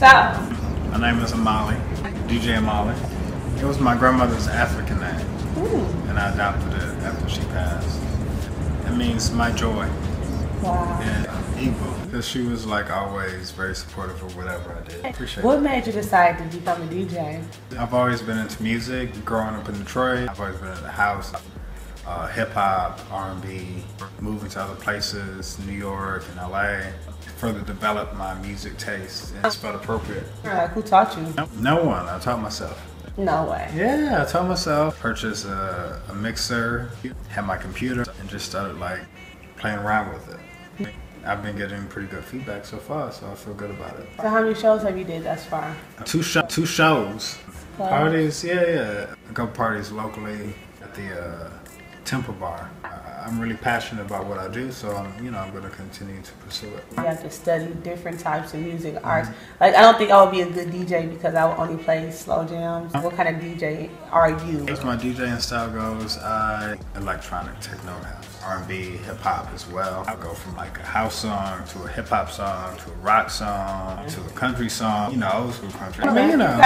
up? My name is Amali, DJ Amali. It was my grandmother's African name, and I adopted it after she passed. It means my joy. Wow. And Igbo, because she was like always very supportive of whatever I did. Appreciate What it. made you decide to become a DJ? I've always been into music, growing up in Detroit. I've always been in the house, hip hop, R&B, moving to other places, New York and LA. Further developed my music taste and it's felt appropriate. Like, who taught you? No one, I taught myself. No way. Yeah, I taught myself. Purchased a mixer, had my computer, and just started like playing around with it. I've been getting pretty good feedback so far, so I feel good about it. So how many shows have you did thus far? Two shows. Parties, yeah. A couple parties locally at the Temple Bar. I'm really passionate about what I do, so I'm going to continue to pursue it. You have to study different types of music, arts. Like, I don't think I would be a good DJ because I would only play slow jams. What kind of DJ are you? As my DJing style goes, electronic, techno house, R&B, hip hop as well. I go from like a house song to a hip hop song to a rock song to a country song. Old school country. I mean, I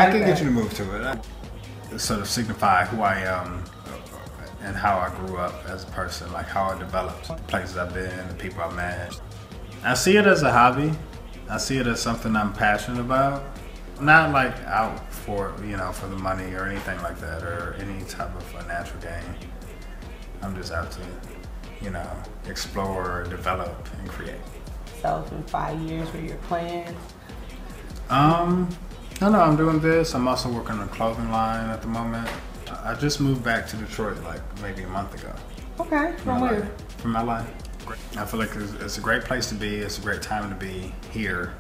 can get you to move to it. Sort of signify who I am and how I grew up as a person, like how I developed, the places I've been, the people I've met. I see it as a hobby. I see it as something I'm passionate about. Not like out for, for the money or anything like that or any type of financial gain. I'm just out to, explore, develop, and create. So in 5 years, what are your plans? No, I'm doing this. I'm also working on a clothing line at the moment. I just moved back to Detroit like maybe a month ago. Okay, from where? From LA. I feel like it's a great place to be. It's a great time to be here.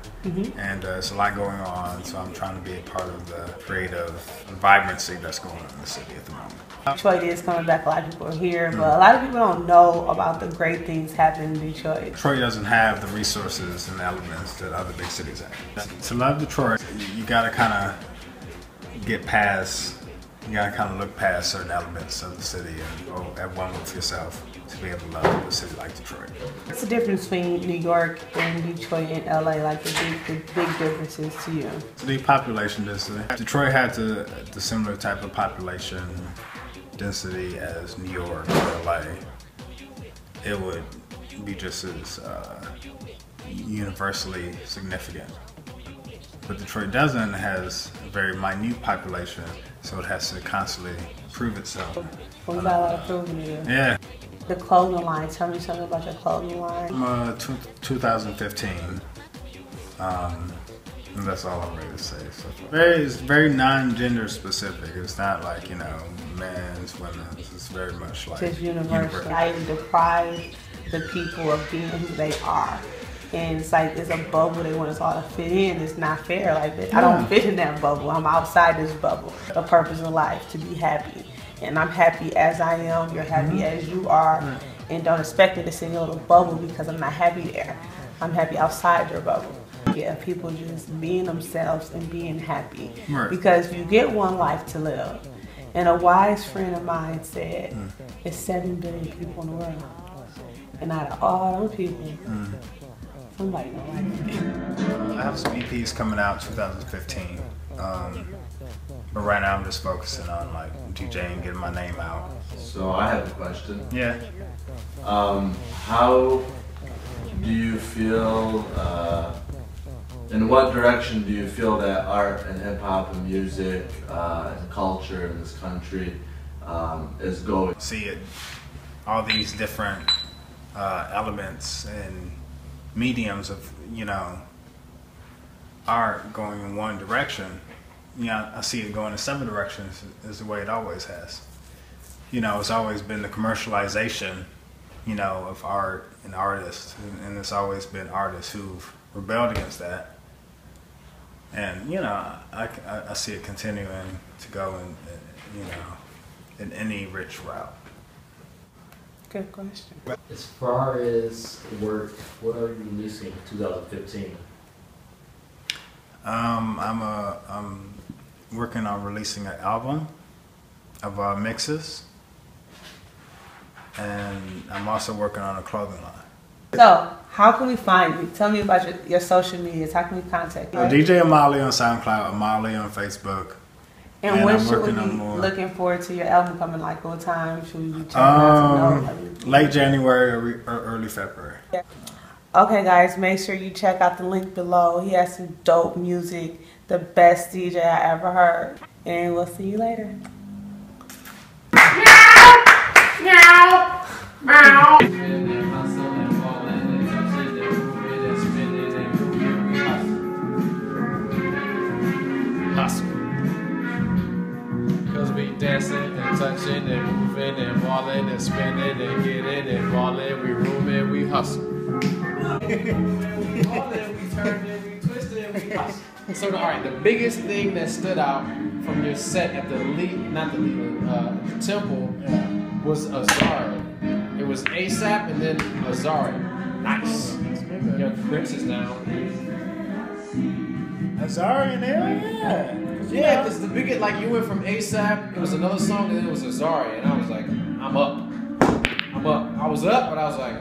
And it's a lot going on, so I'm trying to be a part of the creative vibrancy that's going on in the city at the moment. Detroit is coming back. A lot of people are here, but a lot of people don't know about the great things happening in Detroit. Detroit doesn't have the resources and elements that other big cities have. To love Detroit, you gotta kind of get past, you gotta kind of look past certain elements of the city and go at one with yourself to be able to love a city like Detroit. What's the difference between New York and Detroit and LA, like the big differences to you? The population density. Detroit had the similar type of population density as New York or LA. It would be just as universally significant. But Detroit doesn't, has a very minute population, so it has to constantly prove itself. Well, you got a lot of proving to do. Yeah. The clothing line, tell me something about your clothing line. 2015. And that's all I'm ready to say so far. It's very non-gender specific. It's not like, men's, women's. It's very much like it's universal. I deprive the people of being who they are. And it's like, it's a bubble they want us all to fit in. It's not fair. Like, I don't fit in that bubble. I'm outside this bubble. The purpose of life, to be happy. And I'm happy as I am. You're happy as you are. And don't expect me to sit in your little bubble because I'm not happy there. I'm happy outside your bubble. Yeah, people just being themselves and being happy. Right. Because you get one life to live. And a wise friend of mine said, it's 7 billion people in the world. And out of all those people, somebody don't like me. I have some EPs coming out 2015. But right now I'm just focusing on like DJing, getting my name out. So I have a question. Yeah. How do you feel, in what direction do you feel that art and hip hop and music and culture in this country is going? See it, all these different elements and mediums of, art going in one direction. I see it going in 7 directions is the way it always has. It's always been the commercialization, of art and artists, and it's always been artists who've rebelled against that. And, I see it continuing to go in any rich route. Good question. As far as work, what are you releasing in 2015? I'm working on releasing an album of mixes, and I'm also working on a clothing line. So, how can we find you? Tell me about your social medias. How can we contact you? DJ Amali on SoundCloud, Amali on Facebook. And when I'm should we working be on more. looking forward to your album coming? Like, what time should we be checking out to know? Late January or early February. Okay, guys, make sure you check out the link below. He has some dope music, the best DJ I ever heard. And we'll see you later. Hustle. Cause we dancing and touching and moving and balling and spinning and getting and balling. We rooming, we hustle. We balling, we turning, we twisting, we hustle. So, alright, the biggest thing that stood out from your set at the temple was Azari. It was ASAP and then Azari. Nice. Your Prince is now. Azari in there? Yeah. Yeah, because the biggest, like, you went from ASAP, it was another song, and then it was Azari, and I was like, I'm up. I was up, but I was like,